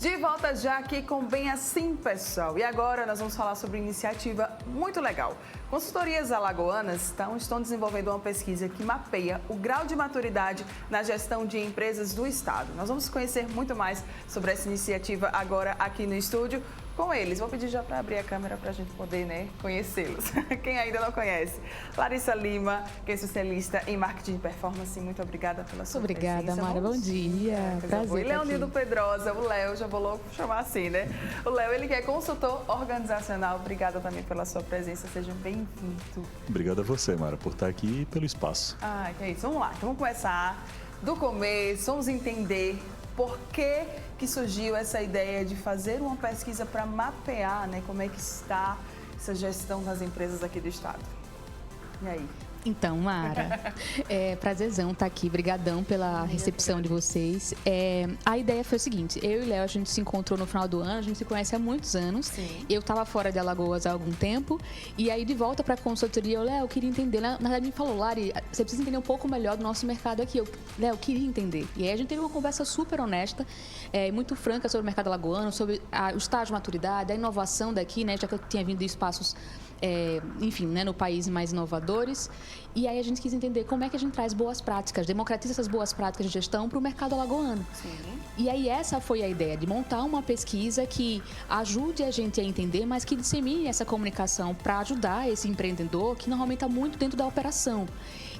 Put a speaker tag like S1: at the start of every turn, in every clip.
S1: De volta já aqui com Bem Assim, pessoal. E agora nós vamos falar sobre uma iniciativa muito legal. Consultorias alagoanas estão desenvolvendo uma pesquisa que mapeia o grau de maturidade na gestão de empresas do Estado. Nós vamos conhecer muito mais sobre essa iniciativa agora aqui no estúdio com eles. Vou pedir já para abrir a câmera para a gente poder, conhecê-los. Quem ainda não conhece. Larissa Lima, que é especialista em marketing de performance. Muito obrigada pela sua presença.
S2: Obrigada, Mara. Bom dia. Prazer.
S1: E Leonildo Pedrosa, o Léo, já vou logo chamar assim, né? O Léo, ele que é consultor organizacional. Obrigada também pela sua presença. Seja bem-vindo.
S3: Obrigado a você, Mara, por estar aqui e pelo espaço.
S1: Que é isso. Vamos lá. Então vamos começar do começo. Vamos entender por que surgiu essa ideia de fazer uma pesquisa para mapear, como é que está essa gestão das empresas aqui do Estado. E aí?
S2: Então, Mara, prazerzão estar aqui, brigadão pela recepção de vocês. A ideia foi o seguinte, eu e o Léo, a gente se encontrou no final do ano, a gente se conhece há muitos anos. Sim. Eu estava fora de Alagoas há algum tempo, e aí de volta para a consultoria, Léo, eu queria entender, na verdade me falou, Lari, você precisa entender um pouco melhor do nosso mercado aqui. Léo, eu queria entender. E aí a gente teve uma conversa super honesta, muito franca sobre o mercado alagoano, sobre o estágio de maturidade, a inovação daqui, já que eu tinha vindo de espaços no país mais inovadores. E aí a gente quis entender como é que a gente traz boas práticas, democratiza essas boas práticas de gestão para o mercado alagoano. Sim. E aí essa foi a ideia, de montar uma pesquisa que ajude a gente a entender, mas que dissemine essa comunicação para ajudar esse empreendedor que normalmente está muito dentro da operação.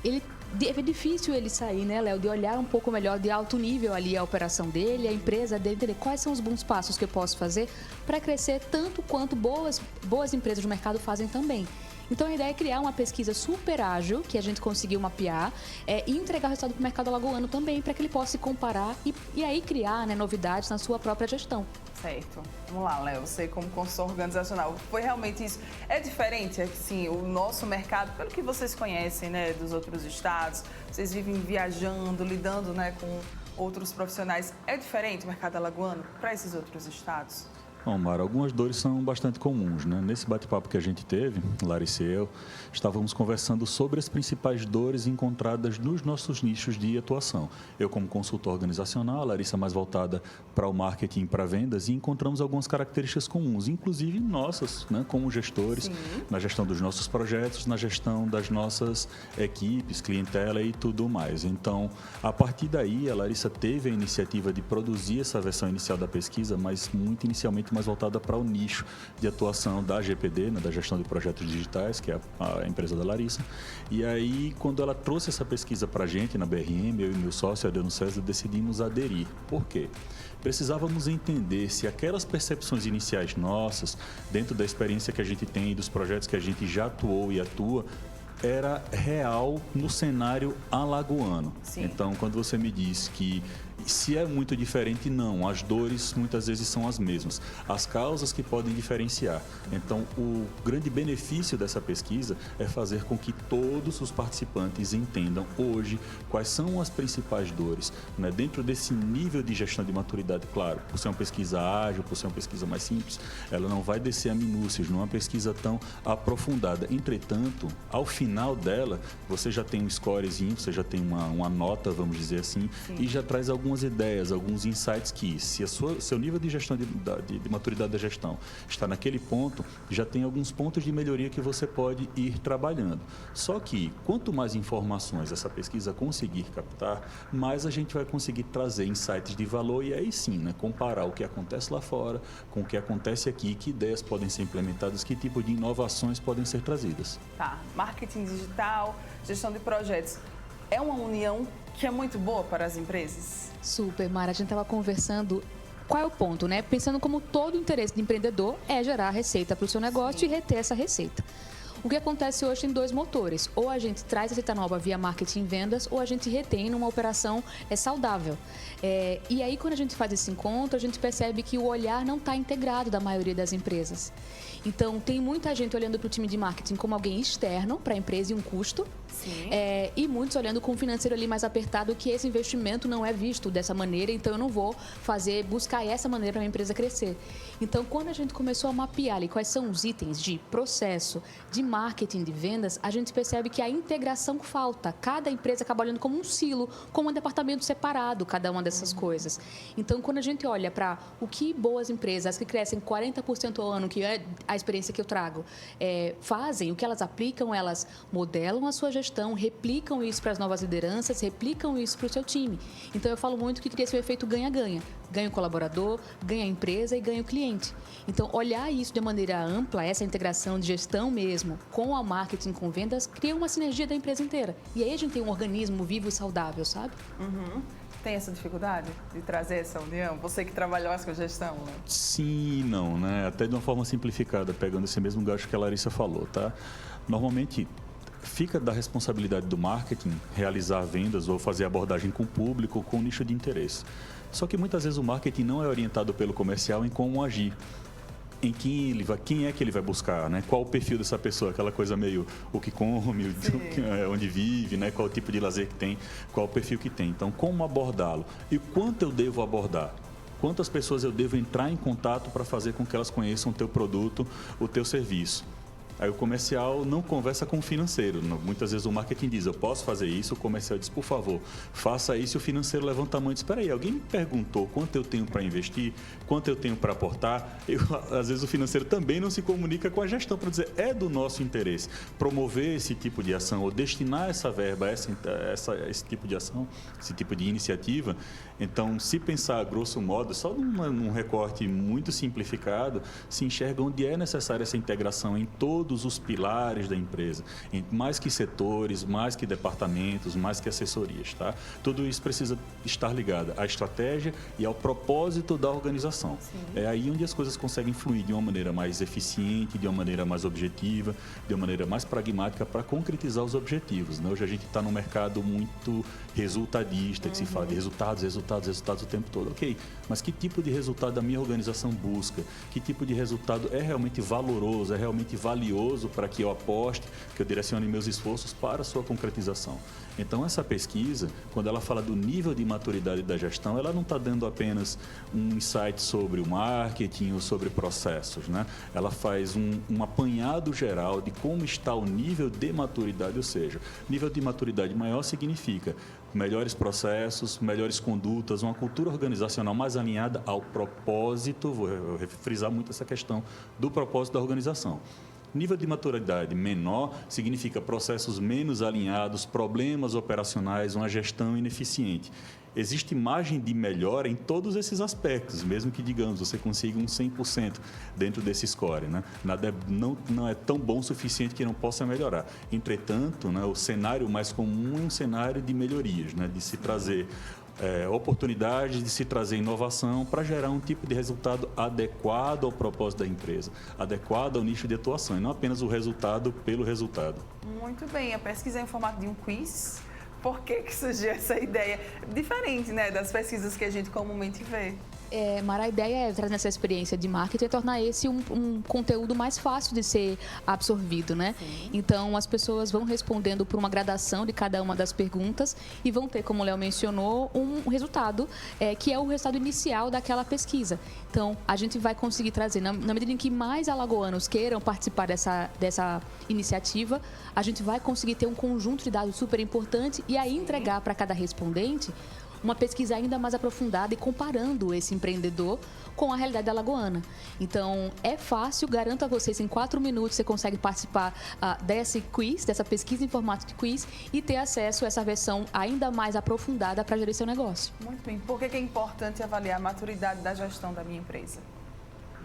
S2: É difícil ele sair, Léo, de olhar um pouco melhor de alto nível ali a operação dele, a empresa dele, entender quais são os bons passos que eu posso fazer para crescer tanto quanto boas empresas do mercado fazem também. Então, a ideia é criar uma pesquisa super ágil, que a gente conseguiu mapear, e entregar o resultado para o mercado alagoano também, para que ele possa se comparar e aí criar novidades na sua própria gestão.
S1: Certo. Vamos lá, Léo, você como consultor organizacional, foi realmente isso? É diferente, assim, o nosso mercado, pelo que vocês conhecem, dos outros estados, vocês vivem viajando, lidando, com outros profissionais, é diferente o mercado alagoano para esses outros estados?
S3: Bom, Mara, algumas dores são bastante comuns, Nesse bate-papo que a gente teve, Larissa e eu, estávamos conversando sobre as principais dores encontradas nos nossos nichos de atuação. Eu como consultor organizacional, a Larissa mais voltada para o marketing e para vendas, e encontramos algumas características comuns, inclusive nossas, como gestores, Sim. na gestão dos nossos projetos, na gestão das nossas equipes, clientela e tudo mais. Então, a partir daí, a Larissa teve a iniciativa de produzir essa versão inicial da pesquisa, mas muito inicialmente mais voltada para o nicho de atuação da GPD, da Gestão de Projetos Digitais, que é a empresa da Larissa. E aí, quando ela trouxe essa pesquisa para a gente, na BRM, eu e meu sócio, Adriano César, decidimos aderir. Por quê? Precisávamos entender se aquelas percepções iniciais nossas, dentro da experiência que a gente tem e dos projetos que a gente já atuou e atua, era real no cenário alagoano. Sim. Então, quando você me diz que se é muito diferente, não. As dores muitas vezes são as mesmas. As causas que podem diferenciar. Então, o grande benefício dessa pesquisa é fazer com que todos os participantes entendam hoje quais são as principais dores. Dentro desse nível de gestão de maturidade, claro, por ser uma pesquisa ágil, por ser uma pesquisa mais simples, ela não vai descer a minúcias, não é uma pesquisa tão aprofundada. Entretanto, ao final dela, você já tem um scorezinho, você já tem uma nota, vamos dizer assim, Sim. e já traz algumas ideias, alguns insights que, se seu nível de gestão de maturidade da gestão está naquele ponto, já tem alguns pontos de melhoria que você pode ir trabalhando. Só que, quanto mais informações essa pesquisa conseguir captar, mais a gente vai conseguir trazer insights de valor e aí sim, comparar o que acontece lá fora com o que acontece aqui, que ideias podem ser implementadas, que tipo de inovações podem ser trazidas.
S1: Tá, marketing digital, gestão de projetos, é uma união que é muito boa para as empresas?
S2: Super, Mara. A gente estava conversando qual é o ponto, Pensando como todo interesse de empreendedor é gerar receita para o seu negócio Sim. e reter essa receita. O que acontece hoje tem dois motores. Ou a gente traz receita nova via marketing e vendas, ou a gente retém numa operação saudável. E aí, quando a gente faz esse encontro, a gente percebe que o olhar não está integrado da maioria das empresas. Então, tem muita gente olhando para o time de marketing como alguém externo para a empresa e um custo. Sim. E muitos olhando com o financeiro ali mais apertado, que esse investimento não é visto dessa maneira, então eu não vou buscar essa maneira para a minha empresa crescer. Então, quando a gente começou a mapear ali quais são os itens de processo, de marketing de vendas, a gente percebe que a integração falta. Cada empresa acaba olhando como um silo, como um departamento separado, cada uma dessas coisas. Então, quando a gente olha para o que boas empresas que crescem 40% ao ano, que é a experiência que eu trago, fazem, o que elas aplicam, elas modelam a sua gestão, replicam isso para as novas lideranças, replicam isso para o seu time. Então, eu falo muito que cria esse efeito ganha-ganha. Ganha o colaborador, ganha a empresa e ganha o cliente. Então, olhar isso de maneira ampla, essa integração de gestão mesmo, com a marketing, com vendas, cria uma sinergia da empresa inteira. E aí a gente tem um organismo vivo e saudável, sabe?
S1: Uhum. Tem essa dificuldade de trazer essa união? Você que trabalhou mais com gestão, né?
S3: Sim e não, né? Até de uma forma simplificada, pegando esse mesmo gancho que a Larissa falou, tá? Normalmente, fica da responsabilidade do marketing realizar vendas ou fazer abordagem com o público, com nicho de interesse. Só que muitas vezes o marketing não é orientado pelo comercial em como agir, em quem é que ele vai buscar, né? Qual o perfil dessa pessoa, aquela coisa meio o que come, onde vive, né? Qual o tipo de lazer que tem, qual o perfil que tem. Então, como abordá-lo e quanto eu devo abordar? Quantas pessoas eu devo entrar em contato para fazer com que elas conheçam o teu produto, o teu serviço? Aí o comercial não conversa com o financeiro. Muitas vezes o marketing diz, eu posso fazer isso, o comercial diz, por favor, faça isso, e o financeiro levanta a mão e diz, espera aí, alguém me perguntou quanto eu tenho para investir, quanto eu tenho para aportar? Às vezes o financeiro também não se comunica com a gestão para dizer, é do nosso interesse promover esse tipo de ação ou destinar essa verba a esse tipo de ação, esse tipo de iniciativa. Então, se pensar a grosso modo, só num recorte muito simplificado, se enxerga onde é necessária essa integração em todos os pilares da empresa, em mais que setores, mais que departamentos, mais que assessorias, tá? Tudo isso precisa estar ligado à estratégia e ao propósito da organização. Sim. É aí onde as coisas conseguem fluir de uma maneira mais eficiente, de uma maneira mais objetiva, de uma maneira mais pragmática para concretizar os objetivos, né? Hoje a gente está num mercado muito resultadista, que se fala de resultados o tempo todo. Ok, mas que tipo de resultado a minha organização busca? Que tipo de resultado é realmente valoroso, é realmente valioso para que eu aposte, que eu direcione meus esforços para a sua concretização? Então, essa pesquisa, quando ela fala do nível de maturidade da gestão, ela não está dando apenas um insight sobre o marketing ou sobre processos, né? Ela faz um apanhado geral de como está o nível de maturidade, ou seja, nível de maturidade maior significa melhores processos, melhores condutas, uma cultura organizacional mais alinhada ao propósito, vou frisar muito essa questão do propósito da organização. Nível de maturidade menor significa processos menos alinhados, problemas operacionais, uma gestão ineficiente. Existe margem de melhora em todos esses aspectos, mesmo que, digamos, você consiga um 100% dentro desse score, né? Nada não é tão bom o suficiente que não possa melhorar. Entretanto, né, o cenário mais comum é um cenário de melhorias, né, de se trazer oportunidades, de se trazer inovação para gerar um tipo de resultado adequado ao propósito da empresa, adequado ao nicho de atuação, e não apenas o resultado pelo resultado.
S1: Muito bem, a pesquisa é em formato de um quiz. Por que surgiu essa ideia? Diferente, né, das pesquisas que a gente comumente vê.
S2: Mara, a ideia é trazer essa experiência de marketing e tornar esse um conteúdo mais fácil de ser absorvido, né? Sim. Então, as pessoas vão respondendo por uma gradação de cada uma das perguntas e vão ter, como o Léo mencionou, um resultado que é o resultado inicial daquela pesquisa. Então, a gente vai conseguir trazer, na medida em que mais alagoanos queiram participar dessa iniciativa, a gente vai conseguir ter um conjunto de dados super importante e aí entregar para cada respondente uma pesquisa ainda mais aprofundada e comparando esse empreendedor com a realidade alagoana. Então, é fácil, garanto a vocês, em 4 minutos você consegue participar desse quiz, dessa pesquisa em formato de quiz e ter acesso a essa versão ainda mais aprofundada para gerir seu negócio.
S1: Muito bem. Por que é importante avaliar a maturidade da gestão da minha empresa?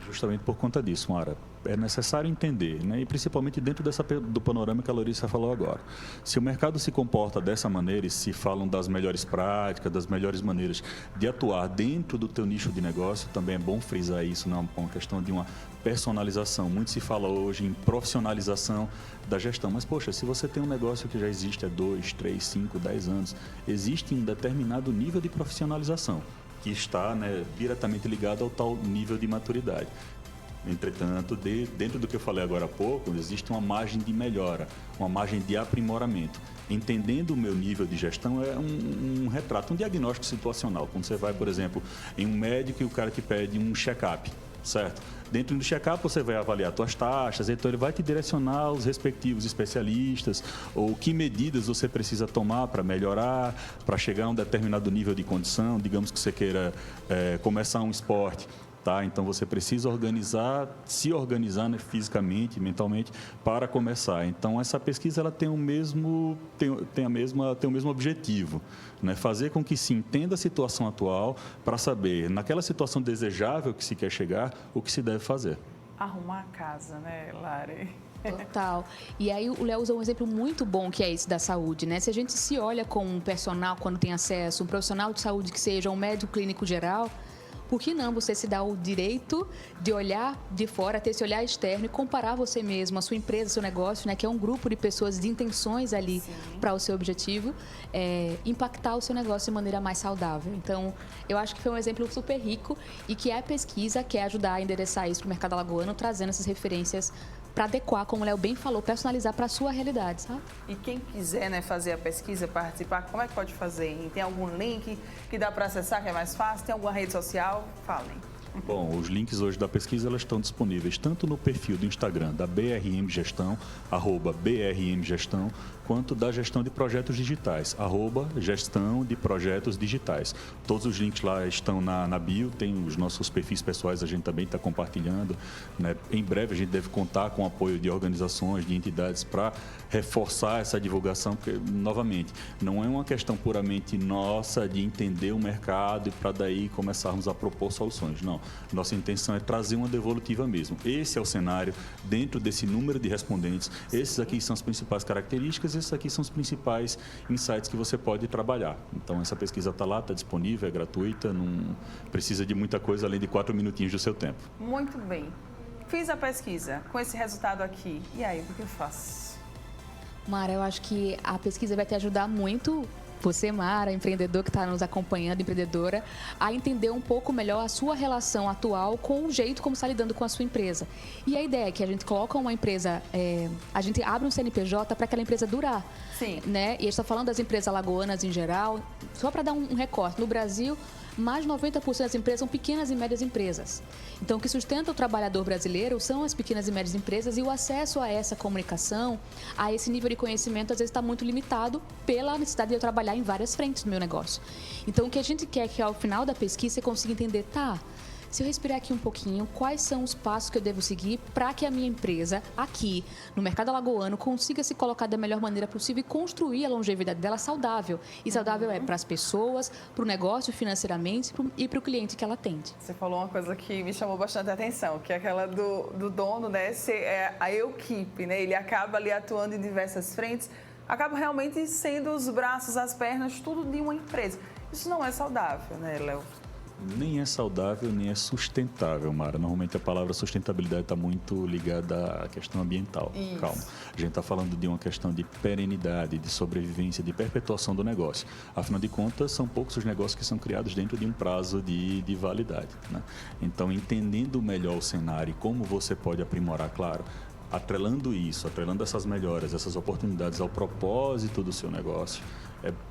S3: Justamente por conta disso, Mara. É necessário entender, né? E principalmente dentro do panorama que a Larissa falou agora. Se o mercado se comporta dessa maneira e se falam das melhores práticas, das melhores maneiras de atuar dentro do teu nicho de negócio, também é bom frisar isso, não é uma questão de uma personalização. Muito se fala hoje em profissionalização da gestão, mas poxa, se você tem um negócio que já existe há 2, 3, 5, 10 anos, existe um determinado nível de profissionalização que está, né, diretamente ligado ao tal nível de maturidade. Entretanto, dentro do que eu falei agora há pouco, existe uma margem de melhora, uma margem de aprimoramento. Entendendo o meu nível de gestão é um retrato, um diagnóstico situacional. Quando você vai, por exemplo, em um médico e o cara te pede um check-up, certo? Dentro do check-up você vai avaliar suas taxas, então ele vai te direcionar aos respectivos especialistas ou que medidas você precisa tomar para melhorar, para chegar a um determinado nível de condição, digamos que você queira começar um esporte. Tá? Então você precisa se organizar, né, fisicamente, mentalmente, para começar. Então essa pesquisa ela tem o mesmo objetivo, né? Fazer com que se entenda a situação atual para saber, naquela situação desejável que se quer chegar, o que se deve fazer.
S1: Arrumar a casa, né, Lari?
S2: Total. E aí o Léo usou um exemplo muito bom que é esse da saúde, né? Se a gente se olha com um personal quando tem acesso, um profissional de saúde que seja um médico clínico geral, por que não você se dá o direito de olhar de fora, ter esse olhar externo e comparar você mesmo, a sua empresa, seu negócio, né, que é um grupo de pessoas de intenções ali para o seu objetivo, impactar o seu negócio de maneira mais saudável. Então, eu acho que foi um exemplo super rico e que a pesquisa quer ajudar a endereçar isso para o mercado alagoano, trazendo essas referências para adequar, como o Léo bem falou, personalizar para a sua realidade, sabe?
S1: E quem quiser, né, fazer a pesquisa, participar, como é que pode fazer? Tem algum link que dá para acessar, que é mais fácil? Tem alguma rede social? Falem.
S3: Bom, os links hoje da pesquisa elas estão disponíveis tanto no perfil do Instagram da BRM Gestão, @BRM Gestão, quanto da Gestão de Projetos Digitais, @Gestão de Projetos Digitais. Todos os links lá estão na bio, tem os nossos perfis pessoais, a gente também está compartilhando, né? Em breve a gente deve contar com o apoio de organizações, de entidades para reforçar essa divulgação, porque, novamente, não é uma questão puramente nossa de entender o mercado e para daí começarmos a propor soluções, não. Nossa intenção é trazer uma devolutiva mesmo. Esse é o cenário, dentro desse número de respondentes, esses aqui são as principais características, esses aqui são os principais insights que você pode trabalhar. Então, essa pesquisa está lá, está disponível, é gratuita, não precisa de muita coisa além de 4 minutinhos do seu tempo.
S1: Muito bem. Fiz a pesquisa com esse resultado aqui. E aí, o que eu faço?
S2: Mara, eu acho que a pesquisa vai te ajudar muito, você, Mara, empreendedor que está nos acompanhando, empreendedora, a entender um pouco melhor a sua relação atual com o jeito como está lidando com a sua empresa. E a ideia é que a gente coloca uma empresa, a gente abre um CNPJ para aquela empresa durar.
S1: Sim.
S2: Né? E a gente está falando das empresas alagoanas em geral, só para dar um recorte. No Brasil, mais de 90% das empresas são pequenas e médias empresas. Então, o que sustenta o trabalhador brasileiro são as pequenas e médias empresas e o acesso a essa comunicação, a esse nível de conhecimento, às vezes está muito limitado pela necessidade de eu trabalhar em várias frentes do meu negócio. Então, o que a gente quer é que ao final da pesquisa você consiga entender, se eu respirar aqui um pouquinho, quais são os passos que eu devo seguir para que a minha empresa, aqui no mercado alagoano, consiga se colocar da melhor maneira possível e construir a longevidade dela saudável. E saudável é para as pessoas, para o negócio financeiramente e para o cliente que ela atende.
S1: Você falou uma coisa que me chamou bastante a atenção, que é aquela do dono, né, ser a equipe, né? Ele acaba ali atuando em diversas frentes, acaba realmente sendo os braços, as pernas, tudo de uma empresa. Isso não é saudável, né, Léo?
S3: Nem é saudável, nem é sustentável, Mara. Normalmente a palavra sustentabilidade está muito ligada à questão ambiental.
S1: Isso.
S3: Calma. A gente está falando de uma questão de perenidade, de sobrevivência, de perpetuação do negócio. Afinal de contas, são poucos os negócios que são criados dentro de um prazo de validade, né? Então, entendendo melhor o cenário e como você pode aprimorar, claro, atrelando essas melhoras, essas oportunidades ao propósito do seu negócio,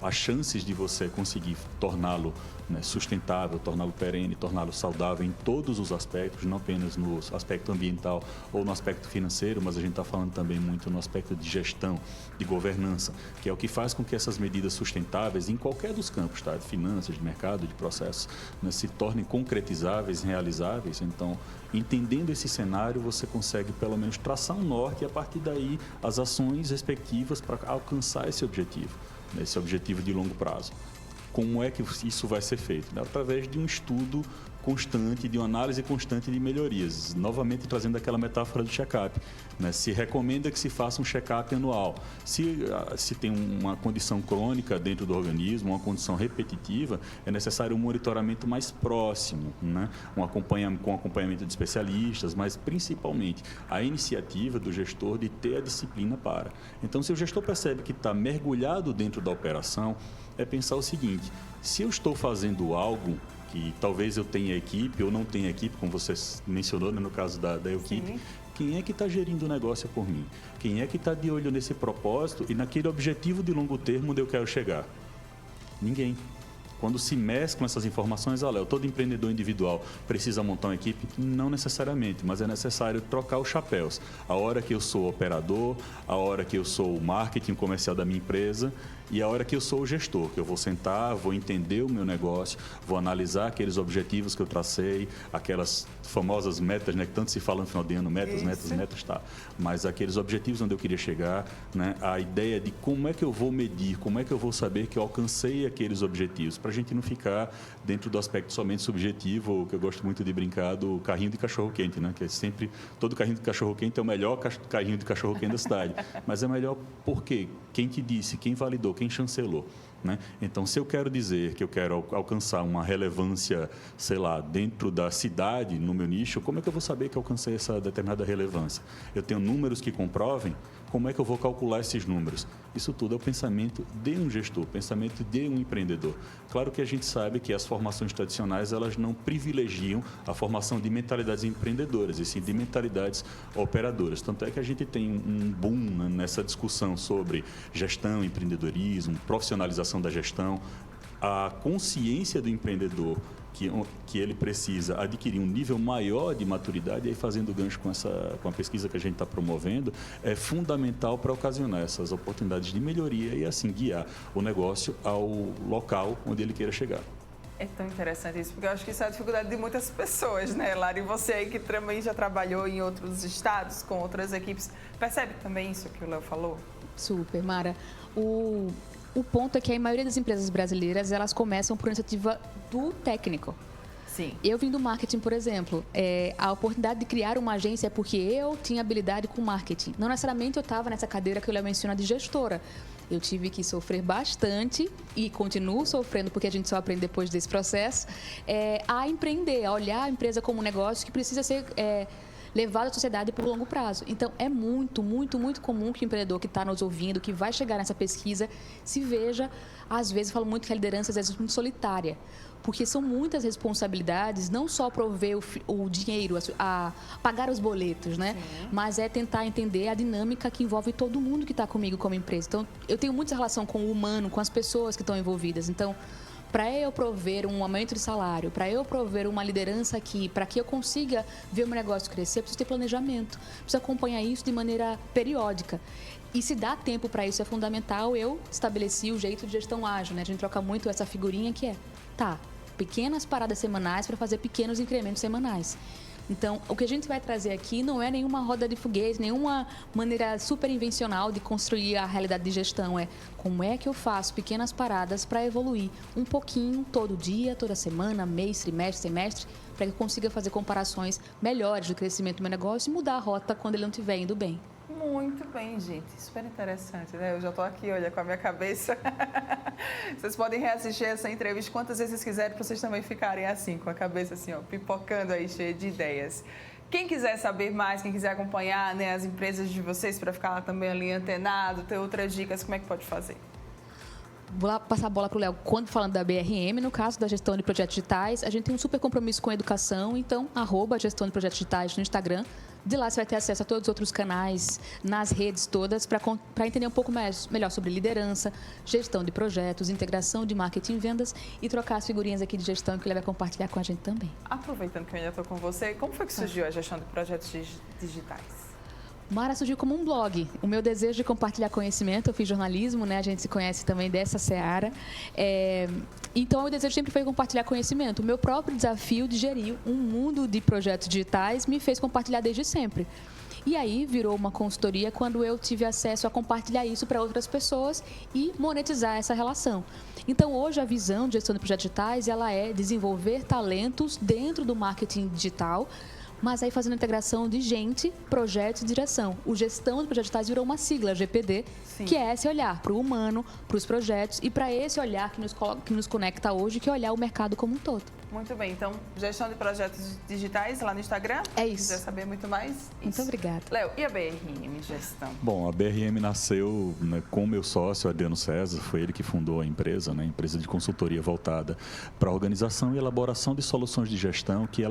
S3: as chances de você conseguir torná-lo, né, sustentável, torná-lo perene, torná-lo saudável em todos os aspectos, não apenas no aspecto ambiental ou no aspecto financeiro, mas a gente está falando também muito no aspecto de gestão, de governança, que é o que faz com que essas medidas sustentáveis, em qualquer dos campos, tá, de finanças, de mercado, de processos, né, se tornem concretizáveis, realizáveis. Então, entendendo esse cenário, você consegue pelo menos traçar um norte e a partir daí as ações respectivas para alcançar esse objetivo de longo prazo. Como é que isso vai ser feito? Através de um estudo constante, de uma análise constante de melhorias. Novamente trazendo aquela metáfora do check-up, né? Se recomenda que se faça um check-up anual. Se tem uma condição crônica dentro do organismo, uma condição repetitiva, é necessário um monitoramento mais próximo, né? Com acompanhamento de especialistas, mas principalmente a iniciativa do gestor de ter a disciplina para. Então, se o gestor percebe que está mergulhado dentro da operação, é pensar o seguinte: se eu estou fazendo algo que talvez eu tenha equipe ou não tenha equipe, como você mencionou, né, no caso da equipe, sim, quem é que está gerindo o negócio por mim? Quem é que está de olho nesse propósito e naquele objetivo de longo termo onde eu quero chegar? Ninguém. Quando se mesclam essas informações, Léo, todo empreendedor individual precisa montar uma equipe? Não necessariamente, mas é necessário trocar os chapéus. A hora que eu sou operador, a hora que eu sou o marketing comercial da minha empresa e a hora que eu sou o gestor, que eu vou sentar, vou entender o meu negócio, vou analisar aqueles objetivos que eu tracei, aquelas famosas metas, né, que tanto se fala no final de ano, metas, tá. Mas aqueles objetivos onde eu queria chegar, né, a ideia de como é que eu vou medir, como é que eu vou saber que eu alcancei aqueles objetivos, para a gente não ficar dentro do aspecto somente subjetivo, que eu gosto muito de brincar, do carrinho de cachorro-quente, né, que é sempre, todo carrinho de cachorro-quente é o melhor carrinho de cachorro-quente da cidade. Mas é melhor por quê? Quem te disse, quem validou, quem chancelou, né? Então, se eu quero dizer que eu quero alcançar uma relevância, sei lá, dentro da cidade, no meu nicho, como é que eu vou saber que eu alcancei essa determinada relevância? Eu tenho números que comprovem? Como é que eu vou calcular esses números? Isso tudo é o pensamento de um gestor, o pensamento de um empreendedor. Claro que a gente sabe que as formações tradicionais, elas não privilegiam a formação de mentalidades empreendedoras, e sim de mentalidades operadoras. Tanto é que a gente tem um boom, né, nessa discussão sobre gestão, empreendedorismo, profissionalização da gestão, a consciência do empreendedor que ele precisa adquirir um nível maior de maturidade, e aí fazendo gancho com a pesquisa que a gente está promovendo, é fundamental para ocasionar essas oportunidades de melhoria e assim guiar o negócio ao local onde ele queira chegar.
S1: É tão interessante isso, porque eu acho que isso é a dificuldade de muitas pessoas, né, Lari? E você aí que também já trabalhou em outros estados, com outras equipes, percebe também isso que o Léo falou?
S2: Super, Mara. O ponto é que a maioria das empresas brasileiras, elas começam por iniciativa do técnico.
S1: Sim.
S2: Eu vim do marketing, por exemplo. A oportunidade de criar uma agência é porque eu tinha habilidade com marketing. Não necessariamente eu estava nessa cadeira que eu menciono de gestora. Eu tive que sofrer bastante e continuo sofrendo, porque a gente só aprende depois desse processo, a empreender, a olhar a empresa como um negócio que precisa ser levado à sociedade por longo prazo. Então, é muito, muito, muito comum que o empreendedor que está nos ouvindo, que vai chegar nessa pesquisa, se veja, às vezes, eu falo muito que a liderança às vezes é muito solitária, porque são muitas responsabilidades, não só prover o dinheiro, a pagar os boletos, né? Sim. Mas é tentar entender a dinâmica que envolve todo mundo que está comigo como empresa. Então, eu tenho muita relação com o humano, com as pessoas que estão envolvidas. Então, para eu prover um aumento de salário, para eu prover uma liderança aqui, para que eu consiga ver o meu negócio crescer, eu preciso ter planejamento, preciso acompanhar isso de maneira periódica. E se dá tempo para isso é fundamental, eu estabeleci o jeito de gestão ágil, né? A gente troca muito essa figurinha que é, pequenas paradas semanais para fazer pequenos incrementos semanais. Então, o que a gente vai trazer aqui não é nenhuma roda de foguete, nenhuma maneira super invencional de construir a realidade de gestão. É como é que eu faço pequenas paradas para evoluir um pouquinho todo dia, toda semana, mês, trimestre, semestre, para que eu consiga fazer comparações melhores do crescimento do meu negócio e mudar a rota quando ele não estiver indo bem.
S1: Muito bem, gente. Super interessante, né? Eu já estou aqui, olha, com a minha cabeça. Vocês podem reassistir essa entrevista quantas vezes quiserem, para vocês também ficarem assim, com a cabeça assim, ó, pipocando aí, cheia de ideias. Quem quiser saber mais, quem quiser acompanhar, né, as empresas de vocês, para ficar também ali antenado, ter outras dicas, como é que pode fazer?
S2: Vou lá passar a bola para o Léo. Quando falando da BRM, no caso da gestão de projetos digitais, a gente tem um super compromisso com a educação, então, @gestão de projetos digitais no Instagram. De lá você vai ter acesso a todos os outros canais, nas redes todas, para entender um pouco melhor sobre liderança, gestão de projetos, integração de marketing e vendas e trocar as figurinhas aqui de gestão que ele vai compartilhar com a gente também.
S1: Aproveitando que eu ainda estou com você, como foi que surgiu a gestão de projetos digitais?
S2: Mara surgiu como um blog. O meu desejo de compartilhar conhecimento, eu fiz jornalismo, né? A gente se conhece também dessa seara. Então, o desejo sempre foi compartilhar conhecimento. O meu próprio desafio de gerir um mundo de projetos digitais me fez compartilhar desde sempre. E aí, virou uma consultoria quando eu tive acesso a compartilhar isso para outras pessoas e monetizar essa relação. Então, hoje, a visão de gestão de projetos digitais, ela é desenvolver talentos dentro do marketing digital, mas aí fazendo a integração de gente, projetos e direção. O gestão de projetos digitais virou uma sigla, GPD, Sim. que é esse olhar para o humano, para os projetos e para esse olhar que nos conecta hoje, que é olhar o mercado como um todo.
S1: Muito bem, então, gestão de projetos digitais lá no Instagram?
S2: É isso.
S1: Se quiser saber muito mais?
S2: Muito obrigada.
S1: Léo, e a BRM Gestão?
S3: Bom, a BRM nasceu, né, com o meu sócio, Adriano César, foi ele que fundou a empresa, né, empresa de consultoria voltada para a organização e elaboração de soluções de gestão que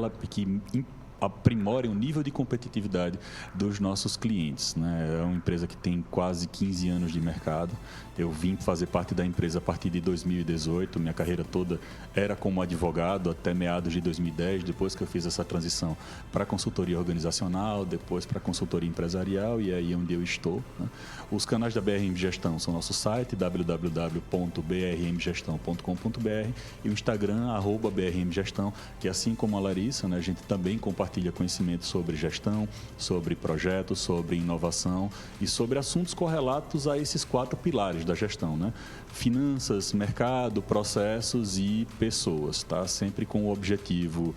S3: aprimorem o nível de competitividade dos nossos clientes, né? É uma empresa que tem quase 15 anos de mercado. Eu vim fazer parte da empresa a partir de 2018. Minha carreira toda era como advogado até meados de 2010, depois que eu fiz essa transição para consultoria organizacional, depois para consultoria empresarial, e aí é onde eu estou, né? Os canais da BRM Gestão são nosso site, www.brmgestão.com.br, e o Instagram, @brmgestão, que assim como a Larissa, né, a gente também compartilha conhecimento sobre gestão, sobre projetos, sobre inovação e sobre assuntos correlatos a esses 4 pilares da gestão, né? Finanças, mercado, processos e pessoas, tá? Sempre com o objetivo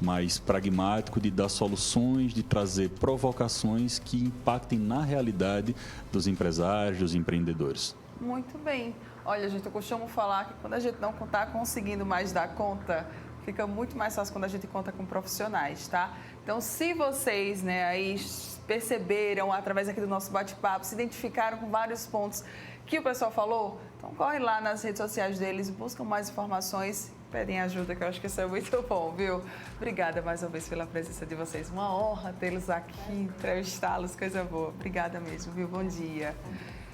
S3: mais pragmático de dar soluções, de trazer provocações que impactem na realidade dos empresários, dos empreendedores.
S1: Muito bem. Olha, gente, eu costumo falar que quando a gente não está conseguindo mais dar conta, fica muito mais fácil quando a gente conta com profissionais, tá? Então, se vocês, né, aí perceberam através aqui do nosso bate-papo, se identificaram com vários pontos que o pessoal falou, então corre lá nas redes sociais deles, buscam mais informações, pedem ajuda, que eu acho que isso é muito bom, viu? Obrigada mais uma vez pela presença de vocês. Uma honra tê-los aqui, entrevistá-los, coisa boa. Obrigada mesmo, viu? Bom dia.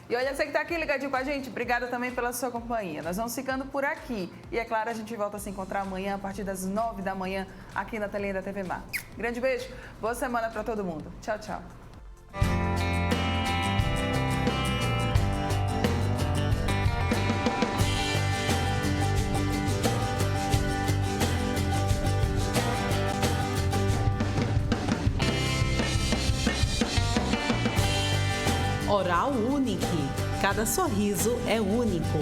S1: E olha, você que está aqui ligadinho com a gente, obrigada também pela sua companhia. Nós vamos ficando por aqui. E é claro, a gente volta a se encontrar amanhã, a partir das 9 da manhã, aqui na telinha da TV Mar. Grande beijo, boa semana para todo mundo. Tchau, tchau.
S4: Oral Unique. Cada sorriso é único.